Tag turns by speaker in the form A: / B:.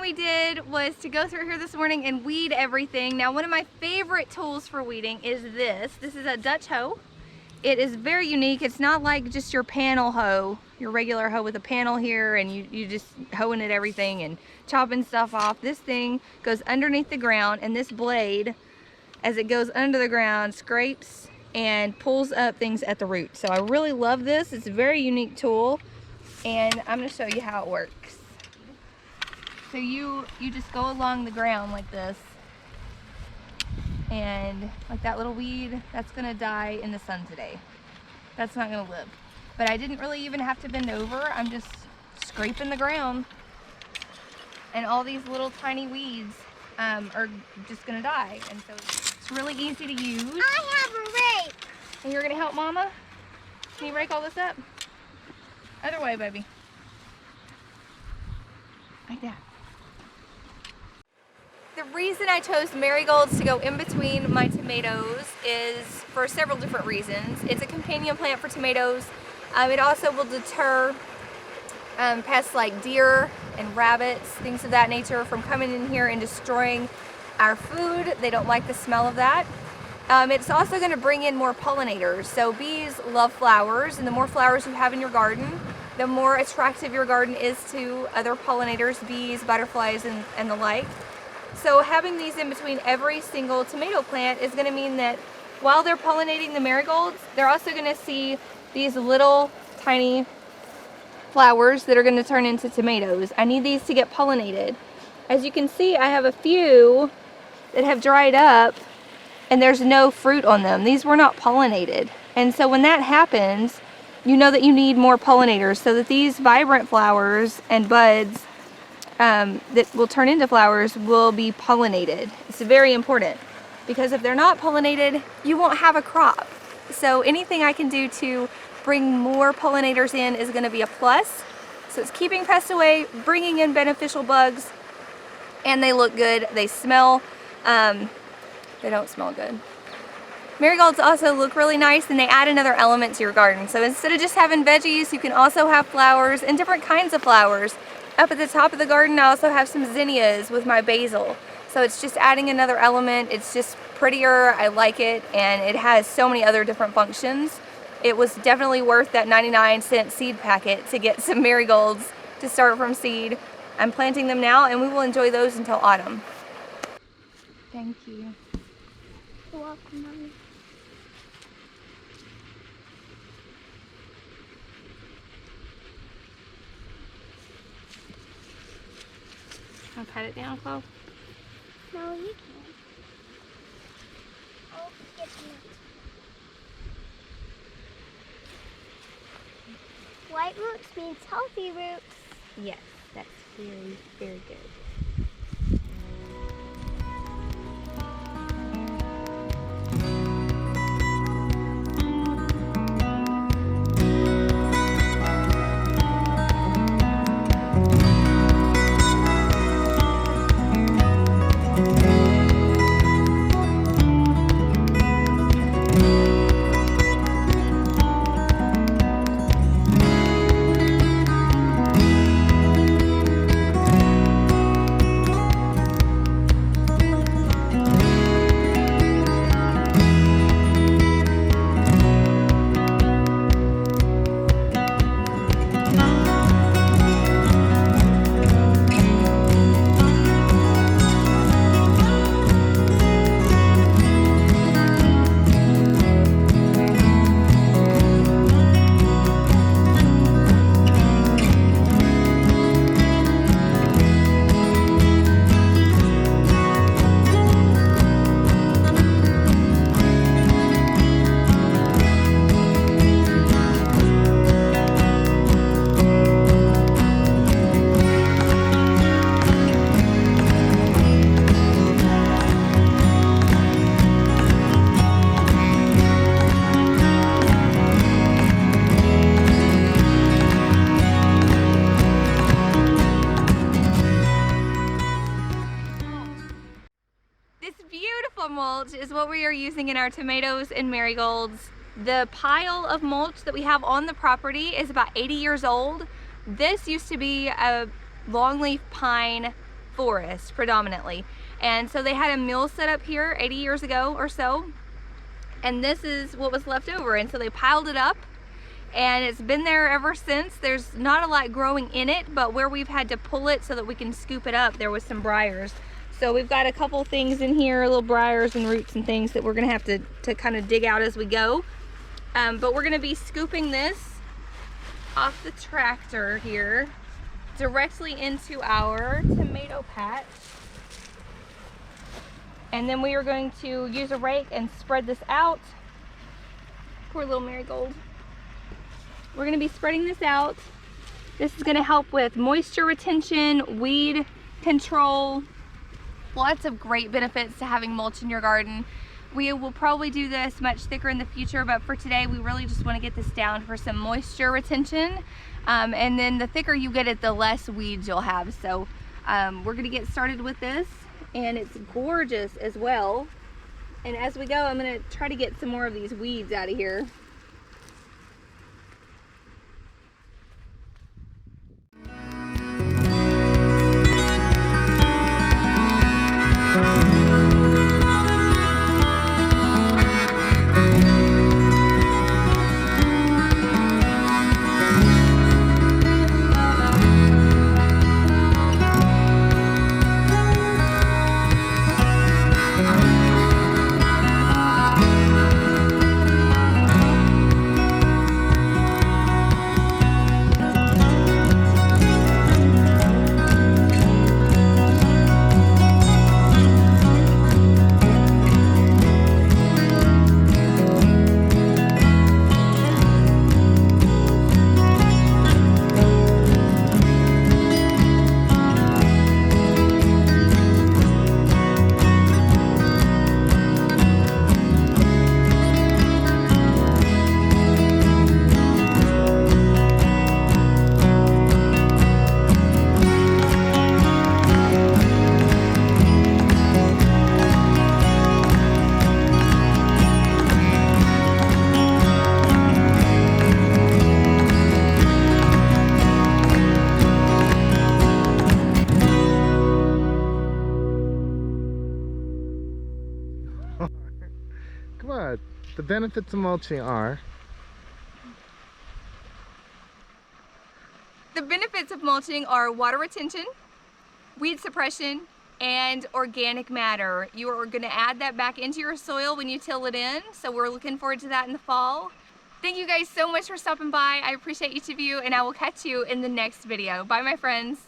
A: we did was to go through here this morning and weed everything. Now, one of my favorite tools for weeding is this. This is a Dutch hoe. It is very unique. It's not like just your panel hoe, your regular hoe with a panel here and you just hoeing at everything and chopping stuff off. This thing goes underneath the ground, and this blade, as it goes under the ground, scrapes and pulls up things at the root. So I really love this. It's a very unique tool, and I'm going to show you how it works. So you just go along the ground like this, and like that little weed, that's gonna die in the sun today. That's not gonna live. But I didn't really even have to bend over. I'm just scraping the ground, and all these little tiny weeds are just gonna die. And so it's really easy to use.
B: I have a rake.
A: And you're gonna help Mama? Can you rake all this up? Other way, baby. Like that. The reason I chose marigolds to go in between my tomatoes is for several different reasons. It's a companion plant for tomatoes. It also will deter pests like deer and rabbits, things of that nature, from coming in here and destroying our food. They don't like the smell of that. It's also going to bring in more pollinators. So bees love flowers, and the more flowers you have in your garden, the more attractive your garden is to other pollinators, bees, butterflies, and the like. So having these in between every single tomato plant is going to mean that while they're pollinating the marigolds, they're also going to see these little tiny flowers that are going to turn into tomatoes. I need these to get pollinated. As you can see, I have a few that have dried up and there's no fruit on them. These were not pollinated. And so when that happens, you know that you need more pollinators so that these vibrant flowers and buds that will turn into flowers will be pollinated. It's very important, because if they're not pollinated, you won't have a crop. So anything I can do to bring more pollinators in is going to be a plus. So it's keeping pests away, bringing in beneficial bugs, and they look good. They smell, they don't smell good. Marigolds also look really nice, and they add another element to your garden. So instead of just having veggies, you can also have flowers and different kinds of flowers. Up at the top of the garden, I also have some zinnias with my basil. So it's just adding another element. It's just prettier. I like it, and it has so many other different functions. It was definitely worth that 99-cent seed packet to get some marigolds to start from seed. I'm planting them now, and we will enjoy those until autumn. Thank you.
B: You're welcome, Mommy.
A: I'll pat it down, Chloe.
B: No, you can't. Oh, get it. White roots means healthy roots.
A: Yes, that's very, very good. Mulch is what we are using in our tomatoes and marigolds. The pile of mulch that we have on the property is about 80 years old. This used to be a longleaf pine forest predominantly. And so they had a mill set up here 80 years ago or so, and this is what was left over. And so they piled it up, and it's been there ever since. There's not a lot growing in it, but where we've had to pull it so that we can scoop it up, there was some briars. So we've got a couple things in here, little briars and roots and things that we're gonna have to kind of dig out as we go. But we're gonna be scooping this off the tractor here directly into our tomato patch. And then we are going to use a rake and spread this out. Poor little marigold. We're gonna be spreading this out. This is gonna help with moisture retention, weed control, lots of great benefits to having mulch in your garden. We will probably do this much thicker in the future, but for today we really just want to get this down for some moisture retention. And then the thicker you get it, the less weeds you'll have. So we're going to get started with this, and it's gorgeous as well. And as we go, I'm going to try to get some more of these weeds out of here.
C: Come on. The benefits of mulching are?
A: The benefits of mulching are water retention, weed suppression, and organic matter. You are going to add that back into your soil when you till it in, so we're looking forward to that in the fall. Thank you guys so much for stopping by. I appreciate each of you, and I will catch you in the next video. Bye, my friends.